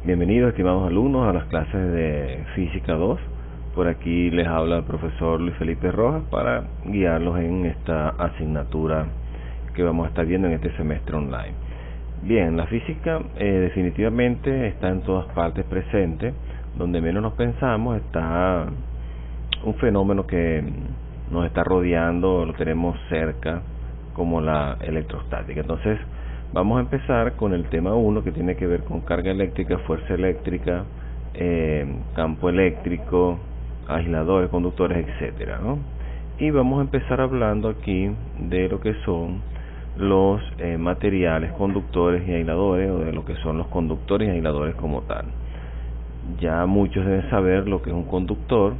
Bienvenidos, estimados alumnos, a las clases de Física 2. Por aquí les habla el profesor Luis Felipe Rojas para guiarlos en esta asignatura que vamos a estar viendo en este semestre online. Bien, la física definitivamente está en todas partes presente. Donde menos nos pensamos está un fenómeno que nos está rodeando, lo tenemos cerca, como la electrostática. Entonces, vamos a empezar con el tema 1, que tiene que ver con carga eléctrica, fuerza eléctrica, campo eléctrico, aisladores, conductores, etcétera, ¿no? Y vamos a empezar hablando aquí de lo que son los materiales conductores y aisladores, o de lo que son los conductores y aisladores como tal. Ya muchos deben saber lo que es un conductor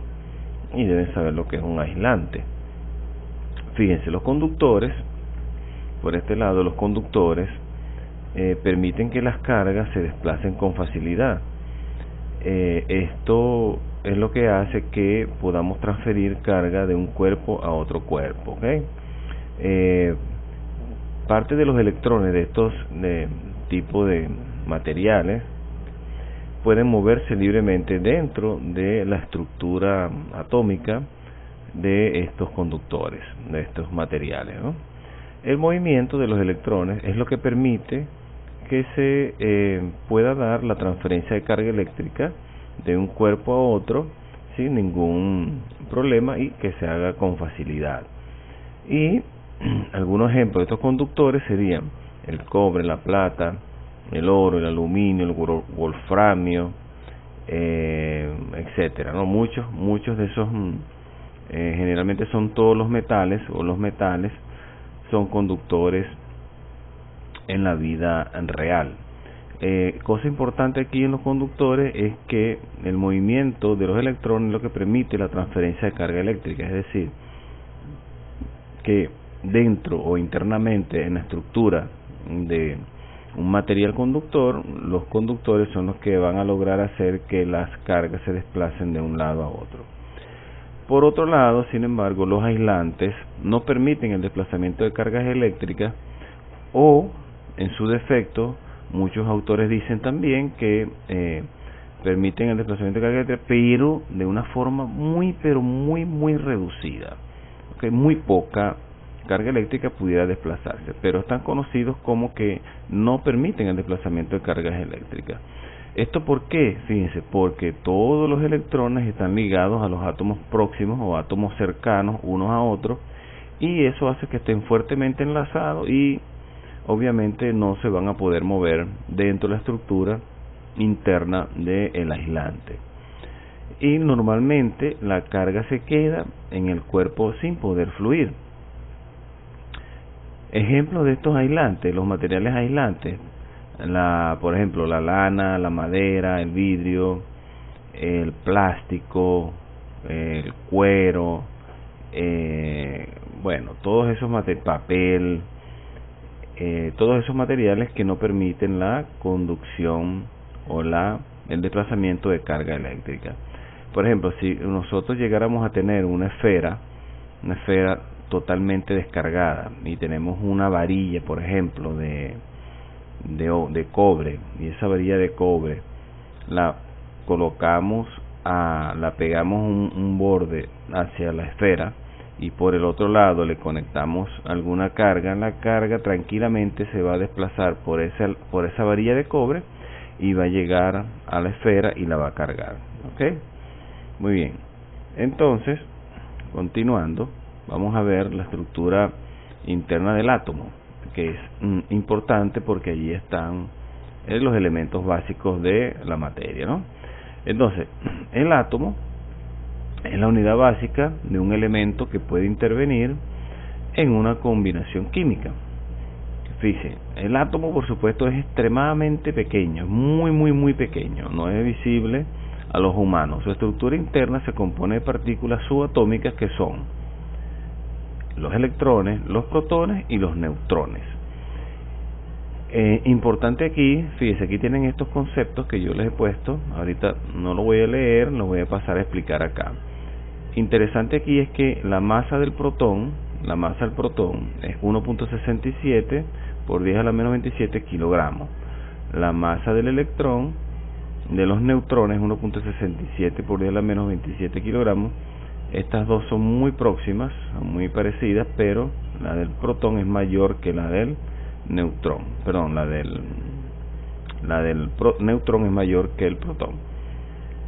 y deben saber lo que es un aislante. Fíjense, los conductores, por este lado, los conductores permiten que las cargas se desplacen con facilidad. Esto es lo que hace que podamos transferir carga de un cuerpo a otro cuerpo, ¿okay? Parte de los electrones de estos tipo de materiales pueden moverse libremente dentro de la estructura atómica de estos conductores, de estos materiales, ¿no? El movimiento de los electrones es lo que permite que se pueda dar la transferencia de carga eléctrica de un cuerpo a otro sin ningún problema y que se haga con facilidad. Y algunos ejemplos de estos conductores serían el cobre, la plata, el oro, el aluminio, el wolframio, etcétera, ¿no? Muchos de esos generalmente son todos los metales, o los metales son conductores en la vida real. Cosa importante aquí en los conductores es que el movimiento de los electrones es lo que permite la transferencia de carga eléctrica, es decir, que dentro o internamente en la estructura de un material conductor, los conductores son los que van a lograr hacer que las cargas se desplacen de un lado a otro. Por otro lado, sin embargo, los aislantes no permiten el desplazamiento de cargas eléctricas, o en su defecto, muchos autores dicen también que permiten el desplazamiento de carga eléctrica, pero de una forma muy reducida, ¿okay? Muy poca carga eléctrica pudiera desplazarse, pero están conocidos como que no permiten el desplazamiento de cargas eléctricas. ¿Esto por qué? Fíjense, porque todos los electrones están ligados a los átomos próximos o átomos cercanos unos a otros, y eso hace que estén fuertemente enlazados y obviamente no se van a poder mover dentro de la estructura interna del aislante. Y normalmente la carga se queda en el cuerpo sin poder fluir. Ejemplos de estos aislantes, los materiales aislantes, por ejemplo, la lana, la madera, el vidrio, el plástico, el cuero, todos esos papel, todos esos materiales que no permiten la conducción o el desplazamiento de carga eléctrica. Por ejemplo, si nosotros llegáramos a tener una esfera totalmente descargada, y tenemos una varilla, por ejemplo, de cobre, y esa varilla de cobre la colocamos, la pegamos un borde hacia la esfera, y por el otro lado le conectamos alguna carga, la carga tranquilamente se va a desplazar por esa varilla de cobre y va a llegar a la esfera y la va a cargar, ¿ok? Muy bien. Entonces, continuando, vamos a ver la estructura interna del átomo, que es importante porque allí están los elementos básicos de la materia, ¿no? Entonces, el átomo es la unidad básica de un elemento que puede intervenir en una combinación química. Fíjense, el átomo, por supuesto, es extremadamente pequeño, muy pequeño, no es visible a los humanos. Su estructura interna se compone de partículas subatómicas que son los electrones, los protones y los neutrones. Importante aquí, fíjense, aquí tienen estos conceptos que yo les he puesto. Ahorita no lo voy a leer, lo voy a pasar a explicar acá. Interesante aquí es que la masa del protón es 1.67 por 10 a la menos 27 kilogramos. La masa del electrón de los neutrones, 1.67 por 10 a la menos 27 kilogramos. Estas dos son muy próximas, muy parecidas, pero la del protón es mayor que la del neutrón. Perdón, la del neutrón es mayor que el protón.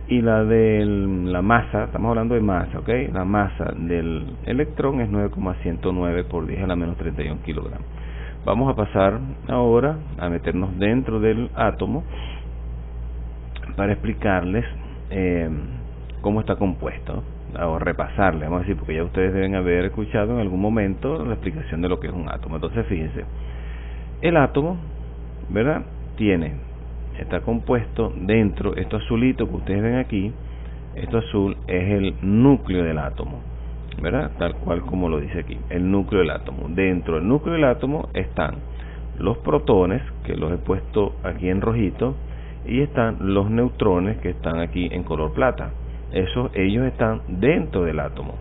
Y la de la masa, estamos hablando de masa, ¿ok? La masa del electrón es 9,109 por 10 a la menos 31 kilogramos. Vamos a pasar ahora a meternos dentro del átomo para explicarles cómo está compuesto, o repasarle, vamos a decir, porque ya ustedes deben haber escuchado en algún momento la explicación de lo que es un átomo. Entonces, fíjense, el átomo, ¿verdad?, está compuesto dentro, esto azulito que ustedes ven aquí, esto azul es el núcleo del átomo, ¿verdad?, tal cual como lo dice aquí, el núcleo del átomo. Dentro del núcleo del átomo están los protones, que los he puesto aquí en rojito, y están los neutrones, que están aquí en color plata. Ellos están dentro del átomo,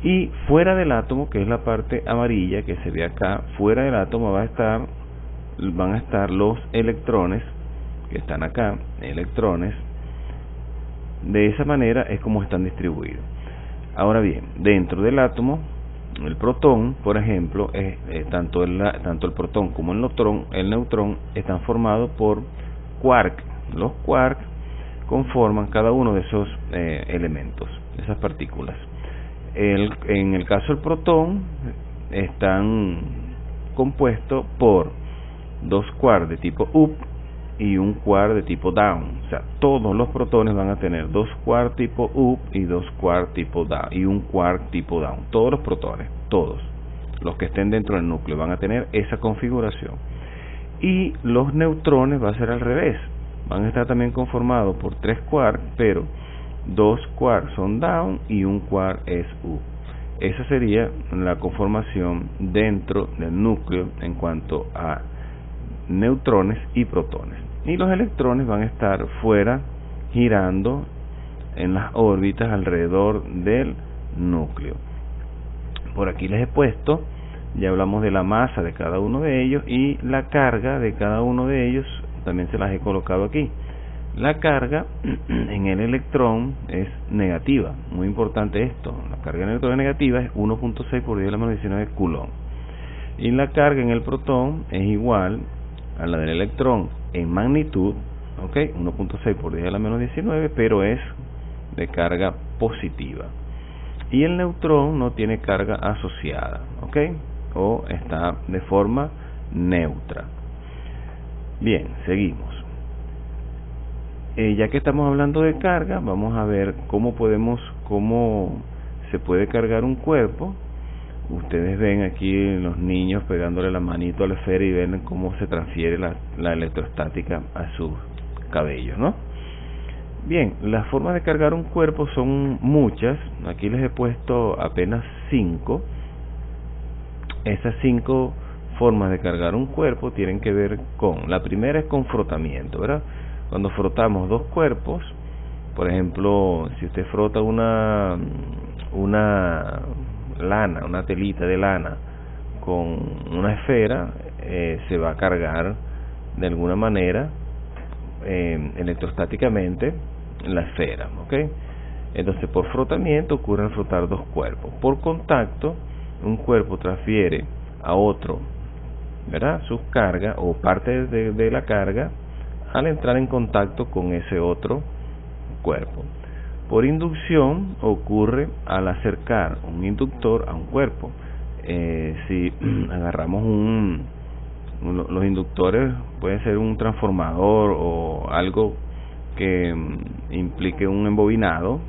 y fuera del átomo, que es la parte amarilla que se ve acá, fuera del átomo van a estar los electrones, que están acá, electrones. De esa manera es como están distribuidos. Ahora bien, dentro del átomo, el protón, por ejemplo, tanto el protón como el neutrón están formados por quark. Los quark conforman cada uno de esos elementos, esas partículas. En el caso del protón, están compuestos por 2 quarks de tipo up y un quark de tipo down. O sea, todos los protones van a tener 2 quarks tipo up y 2 quarks tipo down y un quark tipo down. Todos los protones, todos los que estén dentro del núcleo van a tener esa configuración. Y los neutrones va a ser al revés, van a estar también conformados por 3 quarks, pero 2 quarks son down y un quark es up. Esa sería la conformación dentro del núcleo en cuanto a neutrones y protones. Y los electrones van a estar fuera, girando en las órbitas alrededor del núcleo. Por aquí les he puesto, ya hablamos de la masa de cada uno de ellos y la carga de cada uno de ellos, también se las he colocado aquí. La carga en el electrón es negativa, muy importante esto. La carga en el electrón negativa es 1.6 por 10 a la menos 19 coulomb. Y la carga en el protón es igual a la del electrón en magnitud, ¿ok? 1.6 por 10 a la menos 19, pero es de carga positiva. Y el neutrón no tiene carga asociada, ¿ok? O está de forma neutra. Bien, seguimos. Ya que estamos hablando de carga, vamos a ver cómo se puede cargar un cuerpo. Ustedes ven aquí los niños pegándole la manito a la esfera y ven cómo se transfiere la electrostática a sus cabellos, ¿no? Bien, las formas de cargar un cuerpo son muchas. Aquí les he puesto apenas 5. Esas 5 formas de cargar un cuerpo tienen que ver con, la primera es con frotamiento, ¿verdad? Cuando frotamos dos cuerpos, por ejemplo, si usted frota una lana, una telita de lana con una esfera, se va a cargar de alguna manera electrostáticamente la esfera, ¿ok? Entonces, por frotamiento ocurre al frotar dos cuerpos. Por contacto, un cuerpo transfiere a otro, ¿verdad?, sus cargas o parte de la carga al entrar en contacto con ese otro cuerpo. Por inducción ocurre al acercar un inductor a un cuerpo. Si agarramos los inductores, puede ser un transformador o algo que implique un embobinado.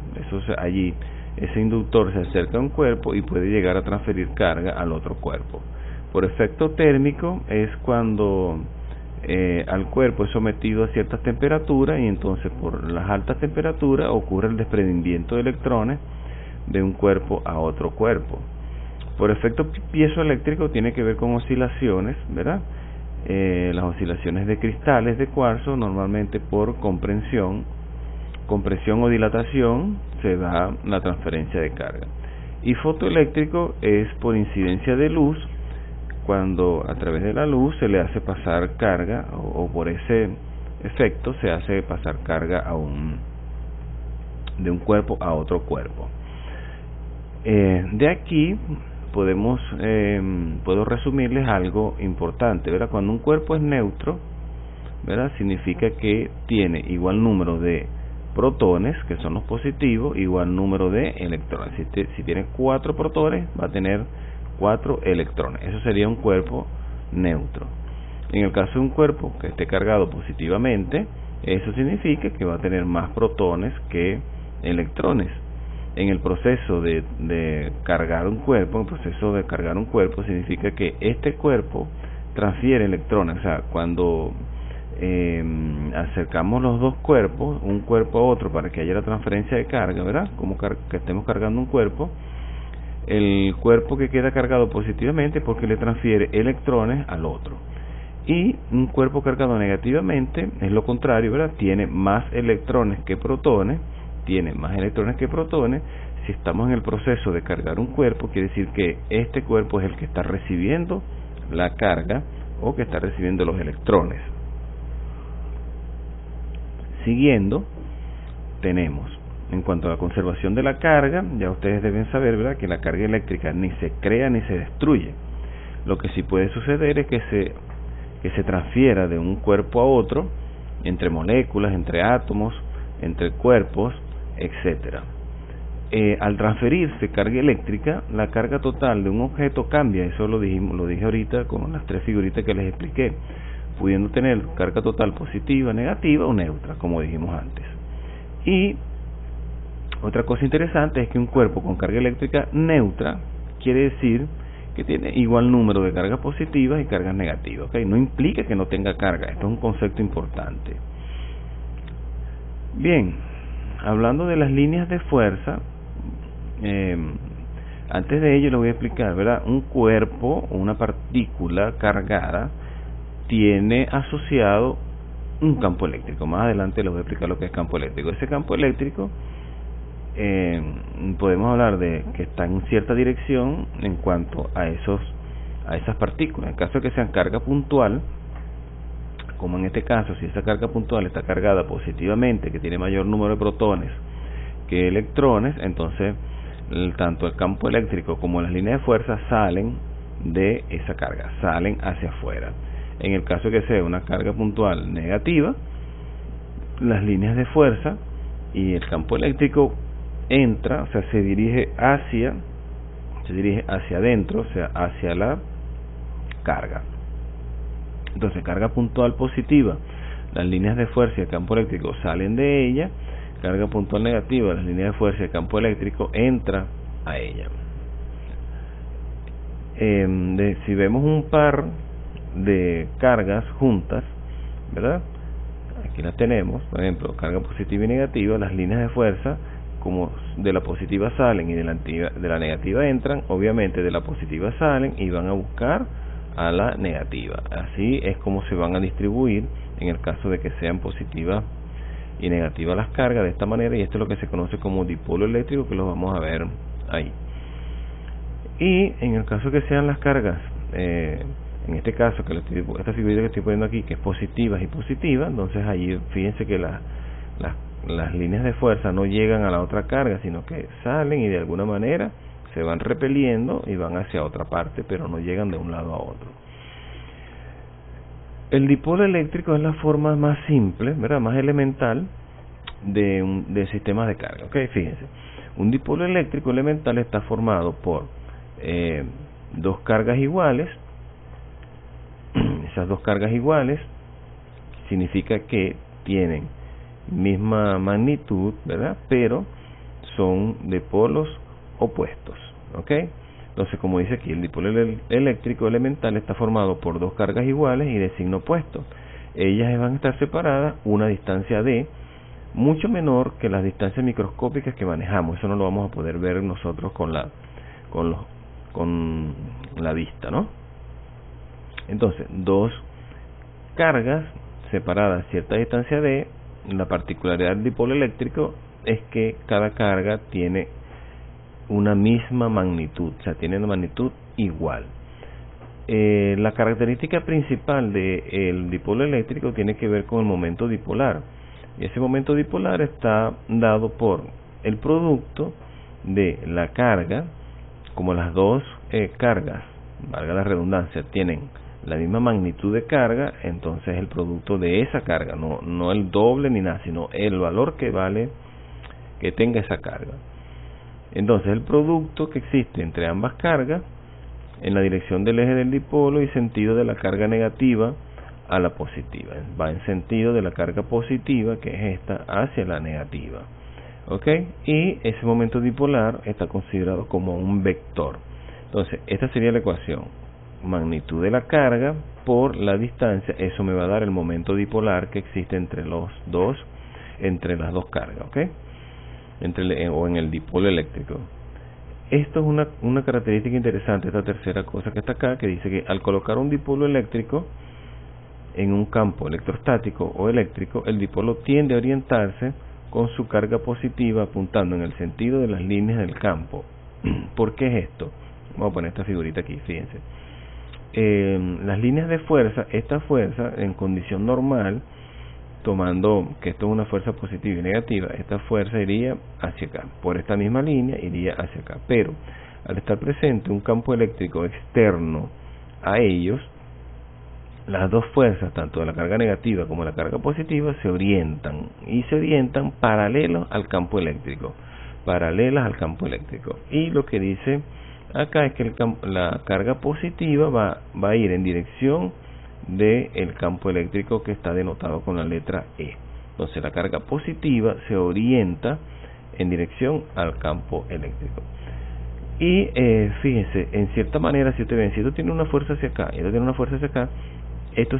Allí ese inductor se acerca a un cuerpo y puede llegar a transferir carga al otro cuerpo. Por efecto térmico es cuando al cuerpo es sometido a ciertas temperaturas y entonces por las altas temperaturas ocurre el desprendimiento de electrones de un cuerpo a otro cuerpo. Por efecto piezoeléctrico tiene que ver con oscilaciones, ¿verdad? Las oscilaciones de cristales de cuarzo, normalmente por compresión o dilatación, se da la transferencia de carga. Y fotoeléctrico es por incidencia de luz, cuando a través de la luz se le hace pasar carga o por ese efecto se hace pasar carga de un cuerpo a otro cuerpo. De aquí puedo resumirles algo importante, ¿verdad? Cuando un cuerpo es neutro, ¿verdad?, significa que tiene igual número de protones, que son los positivos, igual número de electrones. Si tiene 4 protones, va a tener 4 electrones. Eso sería un cuerpo neutro. En el caso de un cuerpo que esté cargado positivamente, eso significa que va a tener más protones que electrones. En el proceso de cargar un cuerpo, significa que este cuerpo transfiere electrones. O sea, cuando acercamos los dos cuerpos, un cuerpo a otro, para que haya la transferencia de carga, ¿verdad? Como que estemos cargando un cuerpo, el cuerpo que queda cargado positivamente porque le transfiere electrones al otro, y un cuerpo cargado negativamente es lo contrario, ¿verdad? Tiene más electrones que protones. Si estamos en el proceso de cargar un cuerpo, quiere decir que este cuerpo es el que está recibiendo la carga o que está recibiendo los electrones. Siguiendo, tenemos, en cuanto a la conservación de la carga, ya ustedes deben saber, ¿verdad?, que la carga eléctrica ni se crea ni se destruye. Lo que sí puede suceder es que se transfiera de un cuerpo a otro, entre moléculas, entre átomos, entre cuerpos, etcétera. Al transferirse carga eléctrica, la carga total de un objeto cambia. Eso lo dije ahorita con las 3 figuritas que les expliqué, pudiendo tener carga total positiva, negativa o neutra, como dijimos antes. Y otra cosa interesante es que un cuerpo con carga eléctrica neutra quiere decir que tiene igual número de cargas positivas y cargas negativas, ¿okay? No implica que no tenga carga. Esto es un concepto importante. Bien, hablando de las líneas de fuerza, antes de ello les voy a explicar, ¿verdad? Un cuerpo o una partícula cargada tiene asociado un campo eléctrico. Más adelante les voy a explicar lo que es campo eléctrico. Ese campo eléctrico podemos hablar de que está en cierta dirección en cuanto a esas partículas. En caso de que sean carga puntual, como en este caso, si esa carga puntual está cargada positivamente, que tiene mayor número de protones que electrones, entonces tanto el campo eléctrico como las líneas de fuerza salen de esa carga, salen hacia afuera. En el caso de que sea una carga puntual negativa, las líneas de fuerza y el campo eléctrico entra, o sea, se dirige hacia adentro, o sea, hacia la carga. Entonces, carga puntual positiva, las líneas de fuerza y el campo eléctrico salen de ella. Carga puntual negativa, las líneas de fuerza y el campo eléctrico entra a ella. Si vemos un par de cargas juntas, ¿verdad? Aquí las tenemos, por ejemplo, carga positiva y negativa. Las líneas de fuerza, como de la positiva salen y de la negativa entran, obviamente de la positiva salen y van a buscar a la negativa. Así es como se van a distribuir en el caso de que sean positivas y negativas las cargas, de esta manera, y esto es lo que se conoce como dipolo eléctrico, que lo vamos a ver ahí. Y en el caso que sean las cargas, en este caso, esta figurita que estoy poniendo aquí, que es positivas y positivas, entonces ahí fíjense que las líneas de fuerza no llegan a la otra carga, sino que salen y de alguna manera se van repeliendo y van hacia otra parte, pero no llegan de un lado a otro. El dipolo eléctrico es la forma más simple, ¿verdad?, más elemental de sistemas de carga. Okay, fíjense, un dipolo eléctrico elemental está formado por dos cargas iguales. Esas dos cargas iguales significa que tienen misma magnitud, ¿verdad?, pero son de polos opuestos. ¿Ok? Entonces, como dice aquí, el dipolo eléctrico elemental está formado por dos cargas iguales y de signo opuesto. Ellas van a estar separadas una distancia d, mucho menor que las distancias microscópicas que manejamos. Eso no lo vamos a poder ver nosotros con la vista, ¿no? Entonces, dos cargas separadas a cierta distancia d. La particularidad del dipolo eléctrico es que cada carga tiene una misma magnitud, o sea, tiene una magnitud igual. La característica principal del dipolo eléctrico tiene que ver con el momento dipolar. Y ese momento dipolar está dado por el producto de la carga, como las dos cargas, valga la redundancia, tienen la misma magnitud de carga, entonces el producto de esa carga, no el doble ni nada, sino el valor que tenga esa carga. Entonces el producto que existe entre ambas cargas en la dirección del eje del dipolo y sentido de la carga negativa a la positiva, va en sentido de la carga positiva, que es esta, hacia la negativa, ¿ok? Y ese momento dipolar está considerado como un vector. Entonces esta sería la ecuación: magnitud de la carga por la distancia. Eso me va a dar el momento dipolar que existe entre las dos cargas, ¿ok? O en el dipolo eléctrico. Esto es una característica interesante, esta tercera cosa que está acá, que dice que al colocar un dipolo eléctrico en un campo electrostático o eléctrico, el dipolo tiende a orientarse con su carga positiva apuntando en el sentido de las líneas del campo. ¿Por qué es esto? Vamos a poner esta figurita aquí, fíjense. Las líneas de fuerza, esta fuerza en condición normal, tomando que esto es una fuerza positiva y negativa, esta fuerza iría hacia acá, por esta misma línea iría hacia acá, pero al estar presente un campo eléctrico externo a ellos, las dos fuerzas, tanto de la carga negativa como de la carga positiva, se orientan paralelos al campo eléctrico, y lo que dice acá es que la carga positiva va a ir en dirección del campo eléctrico, que está denotado con la letra E. Entonces la carga positiva se orienta en dirección al campo eléctrico. Y fíjense, en cierta manera, si esto tiene una fuerza hacia acá y esto tiene una fuerza hacia acá, esto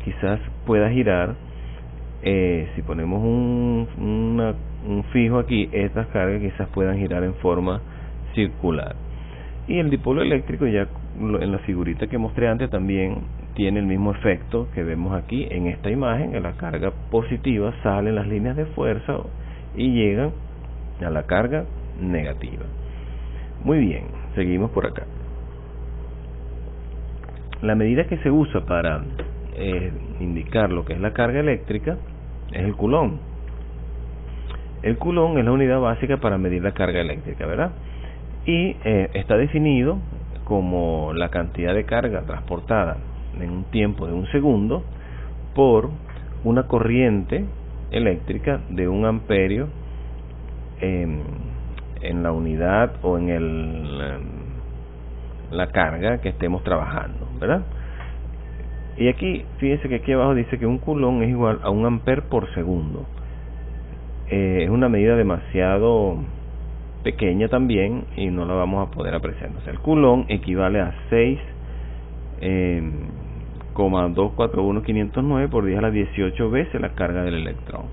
quizás pueda girar. Si ponemos un fijo aquí, estas cargas quizás puedan girar en forma circular. Y el dipolo eléctrico, ya en la figurita que mostré antes, también tiene el mismo efecto que vemos aquí en esta imagen. Que la carga positiva sale en las líneas de fuerza y llegan a la carga negativa. Muy bien, seguimos por acá. La medida que se usa para indicar lo que es la carga eléctrica es el coulomb. El coulomb es la unidad básica para medir la carga eléctrica, ¿verdad? Y está definido como la cantidad de carga transportada en un tiempo de 1 segundo por una corriente eléctrica de 1 amperio en la unidad o en la carga que estemos trabajando, ¿verdad? Y aquí, fíjense que aquí abajo dice que un coulomb es igual a 1 amper por segundo. Es una medida demasiado pequeña también y no la vamos a poder apreciar. O sea, el coulomb equivale a 6,241509 por 10 a la 18 veces la carga del electrón.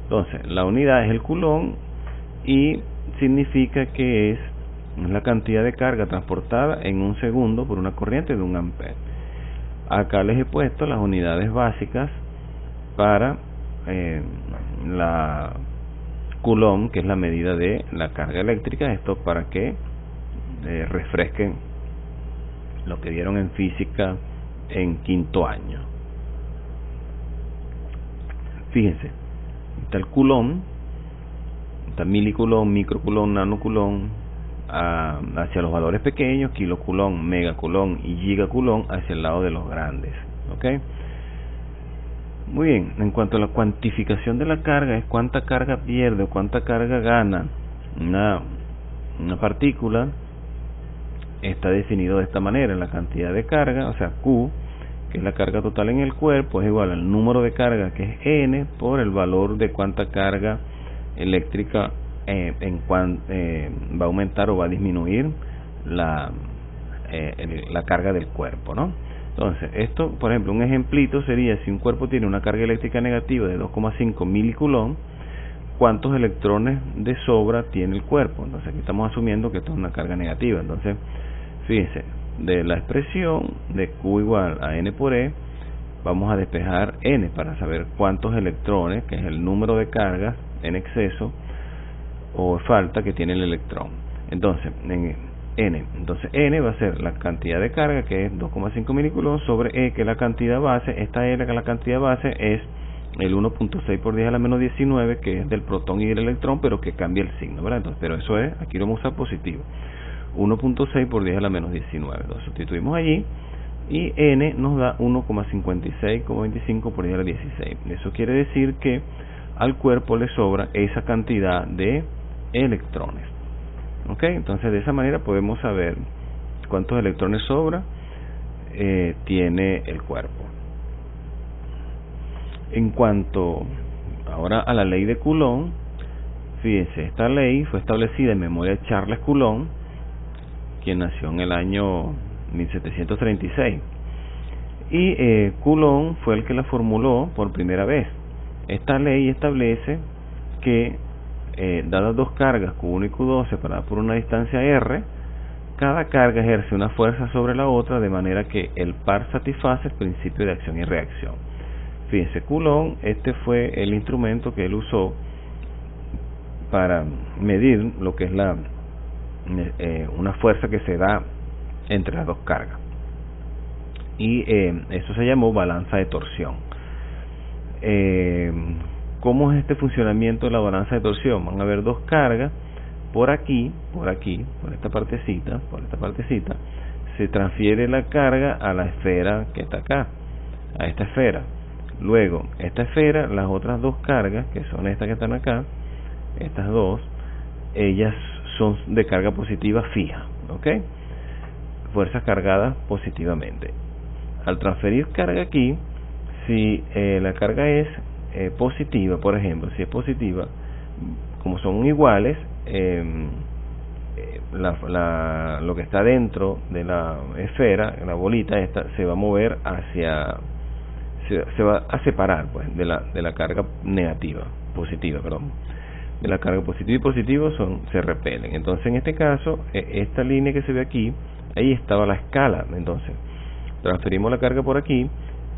Entonces, la unidad es el coulomb y significa que es la cantidad de carga transportada en 1 segundo por una corriente de 1 amper. Acá les he puesto las unidades básicas para la coulomb, que es la medida de la carga eléctrica. Esto para que refresquen lo que vieron en física en 5º año. Fíjense, está el coulomb, está milicoulomb, microcoulomb, nanocoulomb, hacia los valores pequeños, kilocoulomb, megacoulomb y gigacoulomb hacia el lado de los grandes, ¿ok? Muy bien, en cuanto a la cuantificación de la carga, es cuánta carga pierde o cuánta carga gana una partícula. Está definido de esta manera: la cantidad de carga, o sea, Q, que es la carga total en el cuerpo, es igual al número de carga, que es N, por el valor de cuánta carga eléctrica va a aumentar o va a disminuir la carga del cuerpo, ¿no? Entonces, esto, por ejemplo, un ejemplito sería: si un cuerpo tiene una carga eléctrica negativa de 2,5 milicoulomb, ¿cuántos electrones de sobra tiene el cuerpo? Entonces aquí estamos asumiendo que esto es una carga negativa. Entonces, fíjense, de la expresión de Q igual a N por E, vamos a despejar N para saber cuántos electrones, que es el número de cargas en exceso o falta que tiene el electrón. Entonces, N. Entonces N va a ser la cantidad de carga, que es 2,5 milicoulomb, sobre E, que es la cantidad base. Esta L, que es la cantidad base, es el 1.6 por 10 a la menos 19, que es del protón y del electrón, pero que cambia el signo, ¿verdad? Entonces, pero eso es, aquí lo vamos a usar positivo. 1.6 por 10 a la menos 19. Lo sustituimos allí y N nos da 1,56,25 por 10 a la 16. Eso quiere decir que al cuerpo le sobra esa cantidad de electrones. ¿Ok? Entonces de esa manera podemos saber cuántos electrones sobra tiene el cuerpo. En cuanto ahora a la ley de Coulomb, fíjense, esta ley fue establecida en memoria de Charles Coulomb, quien nació en el año 1736, y Coulomb fue el que la formuló por primera vez. Esta ley establece que dadas dos cargas Q1 y Q2 separadas por una distancia R, cada carga ejerce una fuerza sobre la otra, de manera que el par satisface el principio de acción y reacción. Fíjense, Coulomb, este fue el instrumento que él usó para medir lo que es una fuerza que se da entre las dos cargas, y eso se llamó balanza de torsión. ¿Cómo es este funcionamiento de la balanza de torsión? Van a haber dos cargas, por esta partecita, se transfiere la carga a la esfera que está acá, a esta esfera. Luego, esta esfera, las otras dos cargas, que son estas que están acá, estas dos, ellas son de carga positiva fija, ¿ok? Fuerzas cargadas positivamente. Al transferir carga aquí, si la carga es positiva, por ejemplo, si es positiva, como son iguales, lo que está dentro de la esfera, la bolita esta, se va a mover hacia, se va a separar pues de la carga negativa, positiva, perdón. De la carga positiva y positivo se repelen. Entonces en este caso, esta línea que se ve aquí, ahí estaba la escala. Entonces transferimos la carga por aquí,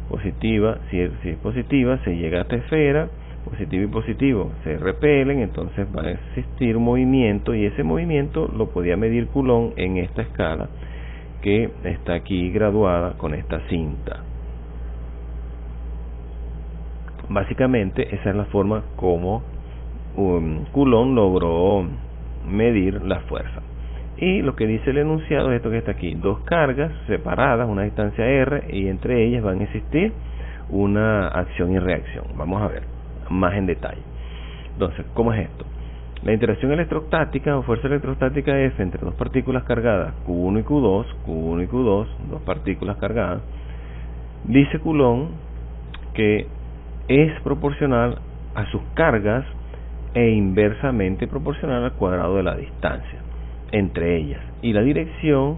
positiva, si es positiva, se llega a esta esfera, positivo y positivo se repelen, entonces va a existir un movimiento, y ese movimiento lo podía medir Coulomb en esta escala que está aquí graduada con esta cinta. Básicamente esa es la forma como Coulomb logró medir la fuerza. Y lo que dice el enunciado es esto que está aquí: dos cargas separadas, una distancia R, y entre ellas van a existir una acción y reacción. Vamos a ver más en detalle. Entonces, ¿cómo es esto? La interacción electrostática o fuerza electrostática F entre dos partículas cargadas, Q1 y Q2, dos partículas cargadas, dice Coulomb que es proporcional a sus cargas e inversamente proporcional al cuadrado de la distancia entre ellas, y la dirección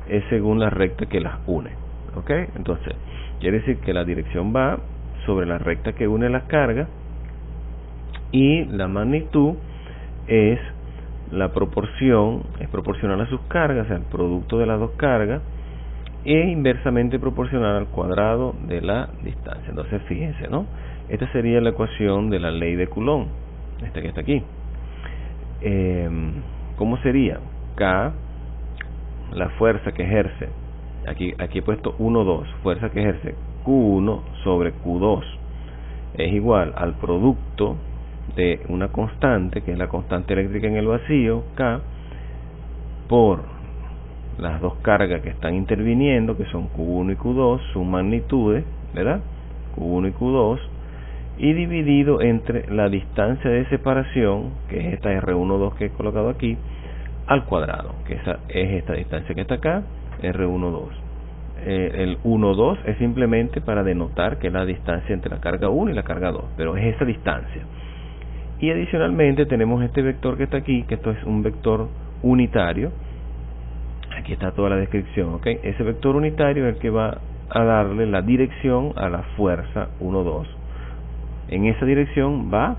es según la recta que las une. ¿Ok? Entonces quiere decir que la dirección va sobre la recta que une las cargas, y la magnitud es la proporción, es proporcional a sus cargas, o sea, el producto de las dos cargas, e inversamente proporcional al cuadrado de la distancia. Entonces fíjense, ¿no? Esta sería la ecuación de la ley de Coulomb, esta que está aquí. ¿Cómo sería? K, la fuerza que ejerce, aquí he puesto 1, 2, fuerza que ejerce Q1 sobre Q2 es igual al producto de una constante, que es la constante eléctrica en el vacío, K, por las dos cargas que están interviniendo, que son Q1 y Q2, sus magnitudes, ¿verdad? Q1 y Q2, y dividido entre la distancia de separación, que es esta R12 que he colocado aquí, al cuadrado, que esa es esta distancia que está acá, R12. El 1, 2 es simplemente para denotar que es la distancia entre la carga 1 y la carga 2, pero es esa distancia. Y adicionalmente tenemos este vector que está aquí, que esto es un vector unitario. Aquí está toda la descripción, ¿ok? Ese vector unitario es el que va a darle la dirección a la fuerza 1, 2. En esa dirección va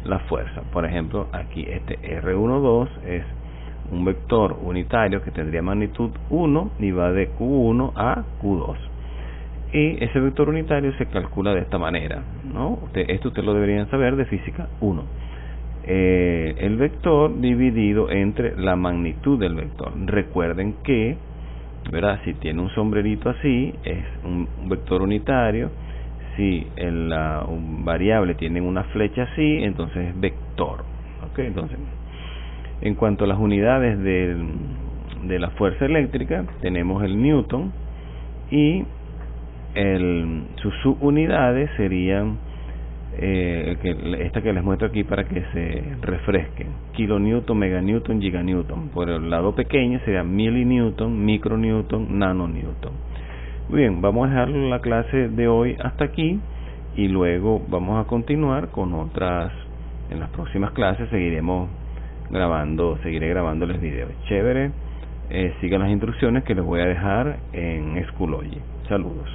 la fuerza. Por ejemplo, aquí este R12 es un vector unitario que tendría magnitud 1 y va de Q1 a Q2. Y ese vector unitario se calcula de esta manera, ¿no? Esto ustedes lo deberían saber de física 1. el vector dividido entre la magnitud del vector. Recuerden que, ¿verdad?, si tiene un sombrerito así, es un vector unitario. Si la variable tiene una flecha así, entonces es vector. ¿Okay? Entonces, en cuanto a las unidades de la fuerza eléctrica, tenemos el newton y sus subunidades serían esta que les muestro aquí para que se refresquen: kilonewton, meganewton, giganewton. Por el lado pequeño sería milinewton, micronewton, nanonewton. Muy bien, vamos a dejar la clase de hoy hasta aquí y luego vamos a continuar con otras. En las próximas clases seguiré grabándoles videos. Chévere, sigan las instrucciones que les voy a dejar en Schoology. Saludos.